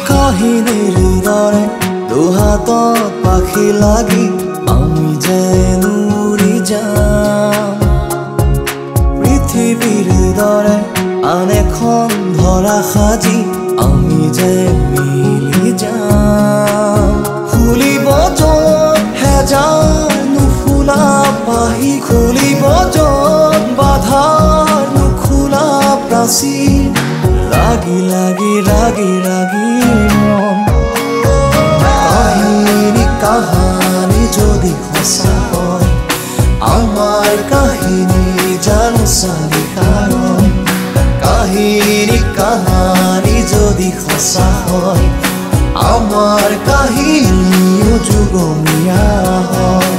কাহিনীৰ দৰে দুহাতত পাখি লাগি আমি যেন উড়ি যাম পৃথিবীৰ দৰে আন এখন ধৰা সাজি আমি যে মিলি যাম খুলিব য'ত হেজাৰ নুফুলা পাহি খুলিব য'ত বাধাৰ নুখোলা প্ৰাচীৰ লাগি লাগি লাগি লাগি মন কাহিনী কাহানী যদি সঁচা হয় আমাৰ কাহিনী জানো চালি কাৰণ কাহিনী কাহানী যদি সঁচা হয় আমাৰ কাহিনীও যুগমীয়া হয়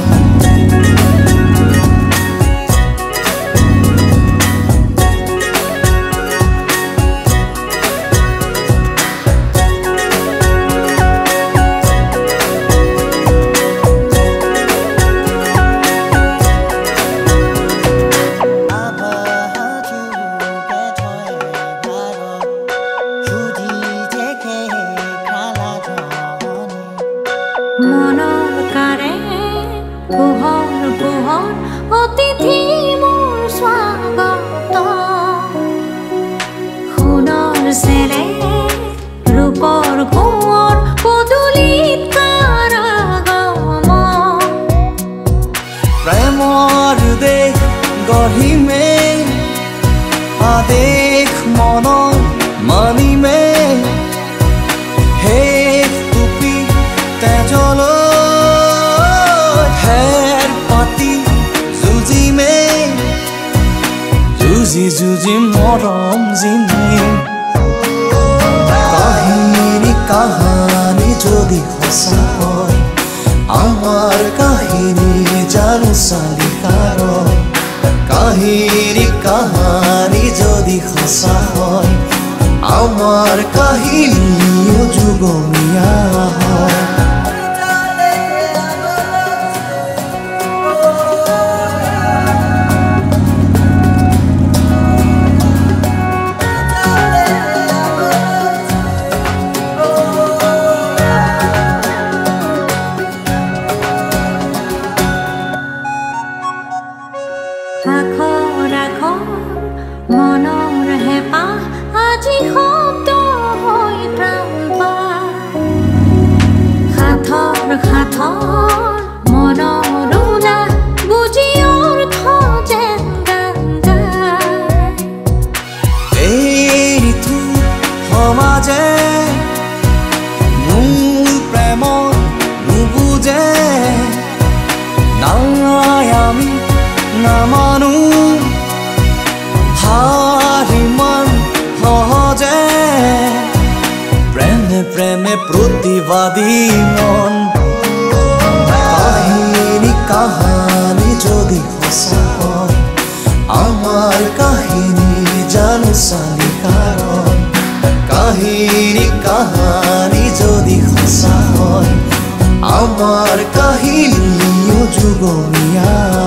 মনৰ কাৰে পোহৰ পোহৰ অতিথি মোৰ স্বাগত সোণৰ চেৰে ৰূপৰ কোঁৱৰ পদূলিত কাৰাগম প্ৰেমৰ দেশ গঢ়িমে আদেশ মনৰ মানিমে শেষ টুপি তেজলৈ হেৰ পাতি যুঁজিমে যুঁজি যুঁজি মৰম জিমিম কাহিনী কাহানী যদি সঁচা হয় আমাৰ কাহিনী জানো চালি কাৰণ কাহিনী কাহানী যদি সঁচা হয় আমাৰ কাহিনীও যুগমীয়া হয় আখৰ আখৰ মনৰ হেঁপাহ আজি শব্দ হৈ প্ৰাণ পায় সাথৰ সাথৰ মনৰ উলাহ বুজি অৰ্থ যেন গান গায় এই ঋতু সমাজে মূল প্ৰেমৰ নুবুজে নাই আমি নামানো হাৰিমান সহজে প্ৰেমে প্ৰেমে প্ৰতিবাদী মন কাহিনী কাহানী যদি সঁচা হয় আমাৰ কাহিনী জানো চালি কাৰণ কাহিনী কাহানী যদি সঁচা হয় আমাৰ কাহিনীও যুগমীয়া